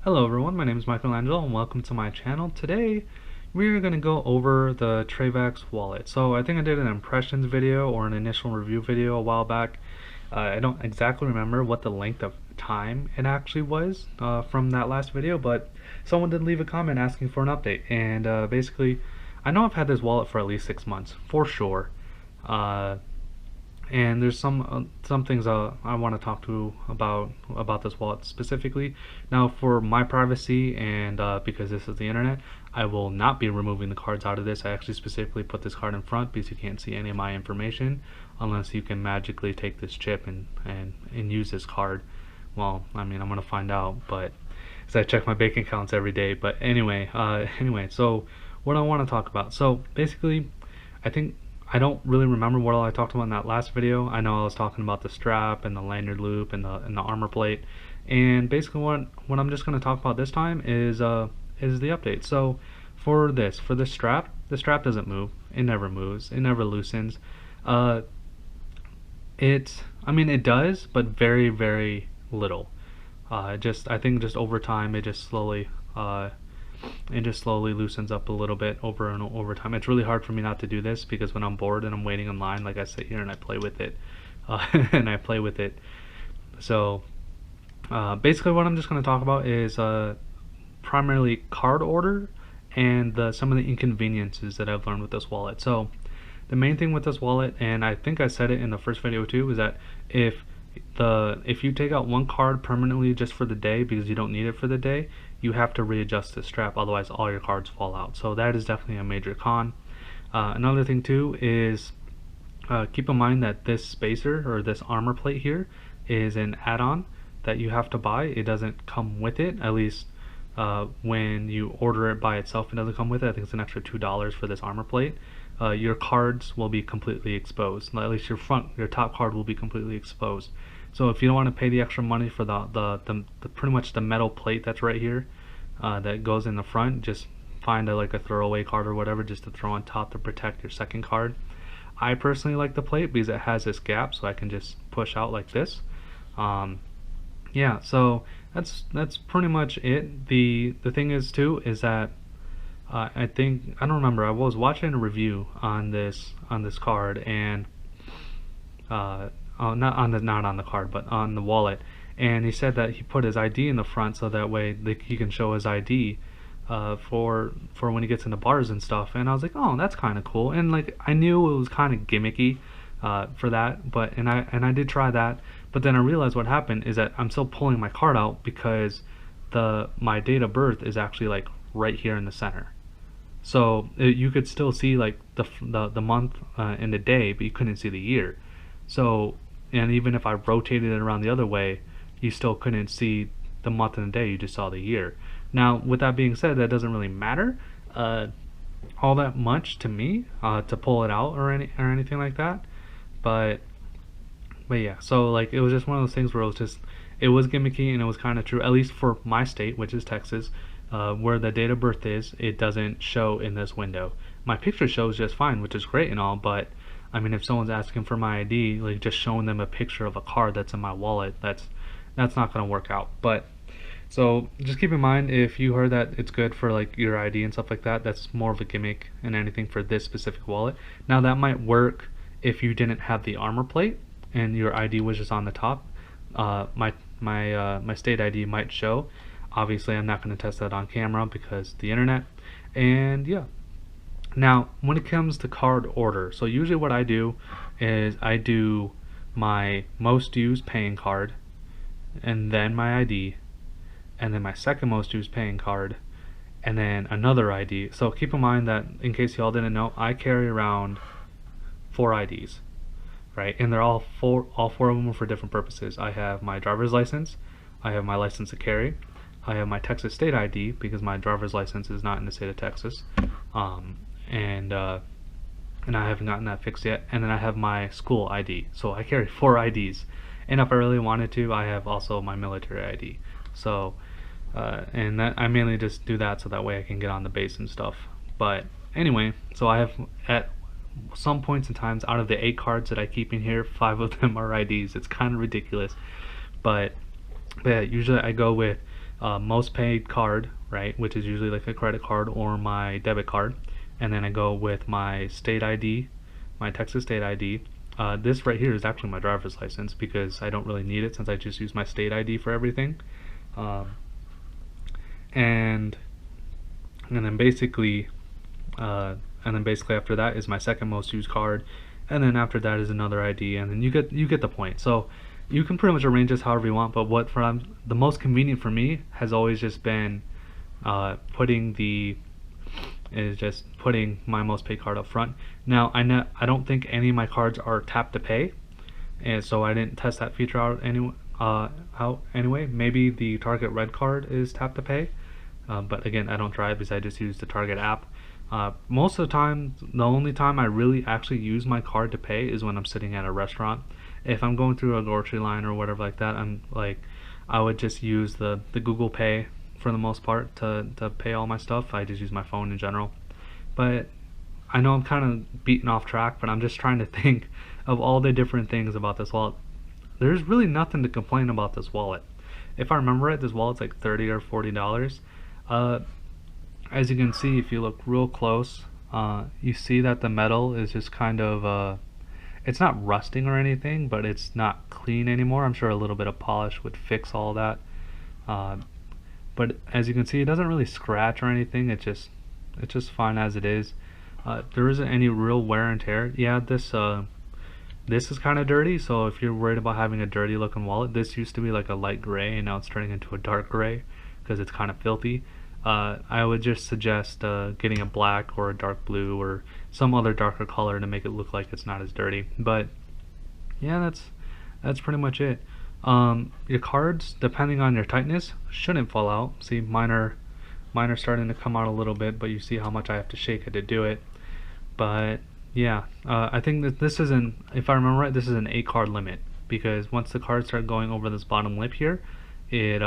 Hello everyone, my name is Mikel Angelo and welcome to my channel. Today we're going to go over the Trayvax wallet. So I think I did an impressions video or an initial review video a while back. I don't exactly remember what the length of time it actually was from that last video, but someone did leave a comment asking for an update. And basically, I know I've had this wallet for at least 6 months, for sure. Uh, and there's some things I want to talk to about this wallet specifically. Now, for my privacy and because this is the internet, I will not be removing the cards out of this. I actually specifically put this card in front because you can't see any of my information unless you can magically take this chip and use this card. Well, I mean, I'm gonna find out, but as I check my bank accounts every day. But anyway, so what I want to talk about. So basically, I think I don't really remember what all I talked about in that last video. I know I was talking about the strap and the lanyard loop and the armor plate, and basically what I'm just going to talk about this time is the update. So for this strap, the strap doesn't move. It never moves. It never loosens. Uh, I mean, it does, but very little. I think just over time, it just slowly loosens up a little bit over and over time. It's really hard for me not to do this because when I'm bored and I'm waiting in line, like I sit here and I play with it, and I play with it. So basically, what I'm just going to talk about is primarily card order and some of the inconveniences that I've learned with this wallet. So the main thing with this wallet, and I think I said it in the first video too, is that if you take out one card permanently just for the day because you don't need it for the day, you have to readjust the strap, otherwise all your cards fall out. So that is definitely a major con. Another thing too is keep in mind that this spacer or this armor plate here is an add-on that you have to buy. It doesn't come with it, at least when you order it by itself. It doesn't come with it. I think it's an extra $2 for this armor plate. Your cards will be completely exposed. At least your top card will be completely exposed. So if you don't want to pay the extra money for the pretty much the metal plate that's right here that goes in the front, just find like a throwaway card or whatever just to throw on top to protect your second card. I personally like the plate because it has this gap, so I can just push out like this. Yeah, so that's pretty much it. The thing is too is that I don't remember. I was watching a review on this card and not on the card, but on the wallet, and he said that he put his ID in the front so that way he can show his ID for when he gets into bars and stuff. And I was like, oh, that's kind of cool. And like I knew it was kind of gimmicky for that, but I did try that. But then I realized what happened is that I'm still pulling my card out because my date of birth is actually like right here in the center. So you could still see like the month and the day, but you couldn't see the year. So, and even if I rotated it around the other way, you still couldn't see the month and the day. You just saw the year. Now, with that being said, that doesn't really matter all that much to me to pull it out or anything like that. But yeah, so like it was just one of those things where it was gimmicky and it was kind of true, at least for my state, which is Texas. Where the date of birth is, it doesn't show in this window. My picture shows just fine, which is great and all, but I mean, if someone's asking for my ID, like just showing them a picture of a card that's in my wallet, that's not going to work out. But so just keep in mind, if you heard that it's good for like your ID and stuff like that, that's more of a gimmick than anything for this specific wallet. Now that might work if you didn't have the armor plate and your ID was just on the top. My state ID might show. Obviously, I'm not going to test that on camera because the internet. And yeah. Now, when it comes to card order, so usually what I do is I do my most used paying card, and then my ID, and then my second most used paying card, and then another ID. So keep in mind that, in case y'all didn't know, I carry around 4 IDs, right? And they're all four of them are for different purposes. I have my driver's license, I have my license to carry, I have my Texas state ID because my driver's license is not in the state of Texas. And I haven't gotten that fixed yet. And then I have my school ID. So I carry 4 IDs. And if I really wanted to, I have also my military ID. So, and that I mainly just do that so that way I can get on the base and stuff. But anyway, so I have at some points in times, out of the 8 cards that I keep in here, 5 of them are IDs. It's kind of ridiculous. But yeah, usually I go with most paid card, right, which is usually like a credit card or my debit card, and then I go with my state ID, my Texas state ID. This right here is actually my driver's license because I don't really need it since I just use my state ID for everything. Um, and and then basically after that is my second most used card, and then after that is another ID, and then you get the point. So you can pretty much arrange this however you want, but what for the most convenient for me has always just been putting my most paid card up front. Now I don't think any of my cards are tap to pay, and so I didn't test that feature out anyway. Maybe the Target Red card is tap to pay, but again, I don't drive because I just use the Target app. Most of the time, the only time I really actually use my card to pay is when I'm sitting at a restaurant. If I'm going through a grocery line or whatever like that, I would just use the Google Pay for the most part to pay all my stuff. I just use my phone in general. But I know I'm kind of beaten off track, but I'm just trying to think of all the different things about this wallet. There's really nothing to complain about this wallet. If I remember right, this wallet's like $30 or $40. As you can see, if you look real close, you see that the metal is just kind of it's not rusting or anything, but it's not clean anymore. I'm sure a little bit of polish would fix all that. But as you can see, it doesn't really scratch or anything. It's just fine as it is. There isn't any real wear and tear. Yeah, this is kind of dirty, so if you're worried about having a dirty looking wallet, this used to be like a light gray and now it's turning into a dark gray because it's kind of filthy. I would just suggest getting a black or a dark blue or some other darker color to make it look like it's not as dirty. But yeah, that's pretty much it. Your cards, depending on your tightness, shouldn't fall out. See, mine are starting to come out a little bit, but you see how much I have to shake it to do it. But yeah, I think that this is if I remember right, this is an 8 card limit, because once the cards start going over this bottom lip here, it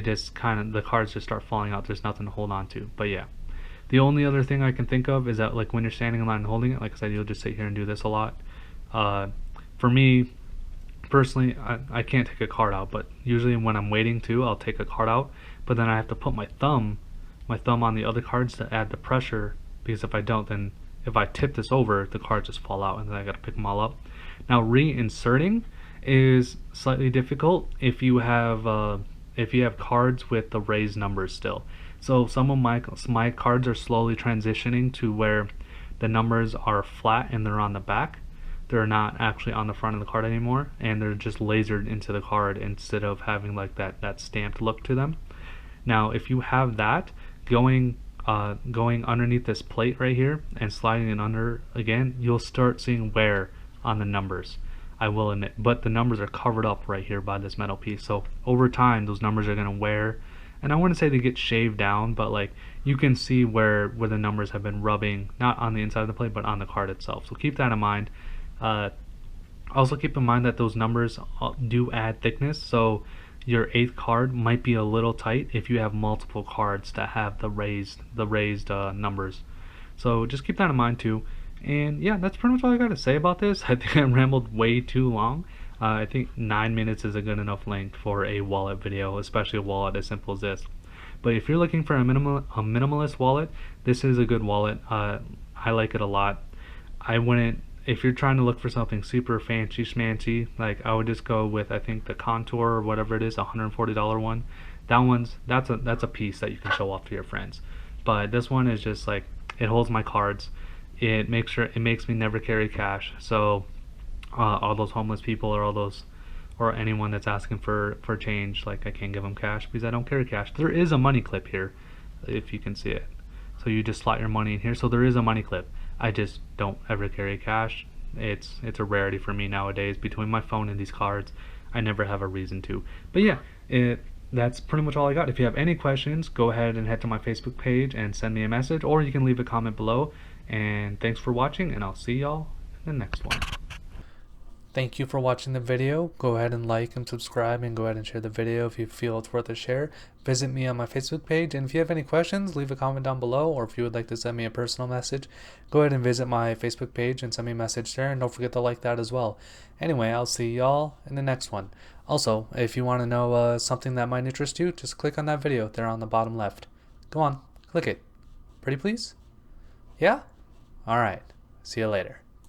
just the cards just start falling out. There's nothing to hold on to. But yeah, the only other thing I can think of is that, like, when you're standing in line and holding it, like I said, you'll just sit here and do this a lot. For me personally, I can't take a card out, but usually when I'm waiting I'll take a card out, but then I have to put my thumb on the other cards to add the pressure, because if I don't, then if I tip this over, the cards just fall out and then I gotta pick them all up. Now, reinserting is slightly difficult if you have cards with the raised numbers still. So some of my cards are slowly transitioning to where the numbers are flat and they're on the back. They're not actually on the front of the card anymore, and they're just lasered into the card instead of having like that stamped look to them. Now, if you have that, going underneath this plate right here and sliding it under again, you'll start seeing wear on the numbers, I will admit, but the numbers are covered up right here by this metal piece. So over time, those numbers are going to wear, and I wouldn't say they get shaved down, but like you can see where the numbers have been rubbing, not on the inside of the plate, but on the card itself. So keep that in mind. Also keep in mind that those numbers do add thickness, so your 8th card might be a little tight if you have multiple cards that have the raised numbers. So just keep that in mind too. And yeah, that's pretty much all I got to say about this. I think I rambled way too long. I think 9 minutes is a good enough length for a wallet video, especially a wallet as simple as this. But if you're looking for a minimalist wallet, this is a good wallet. I like it a lot. If you're trying to look for something super fancy schmancy, like, I would just go with, I think, the Contour or whatever it is, $140 one. That's a piece that you can show off to your friends. But this one is just like, it holds my cards. It makes me never carry cash. So all those homeless people or anyone that's asking for change, like, I can't give them cash because I don't carry cash. There is a money clip here, if you can see it. So you just slot your money in here. So there is a money clip. I just don't ever carry cash. It's a rarity for me nowadays. Between my phone and these cards, I never have a reason to. But yeah, that's pretty much all I got. If you have any questions, go ahead and head to my Facebook page and send me a message, or you can leave a comment below. And thanks for watching, and I'll see y'all in the next one. Thank you for watching the video. Go ahead and like and subscribe, and go ahead and share the video if you feel it's worth a share. Visit me on my Facebook page, and if you have any questions, leave a comment down below, or if you would like to send me a personal message, go ahead and visit my Facebook page and send me a message there, and don't forget to like that as well. Anyway, I'll see y'all in the next one. Also, if you want to know something that might interest you, just click on that video there on the bottom left. Go on, click it. Pretty please? Yeah? Alright. See you later.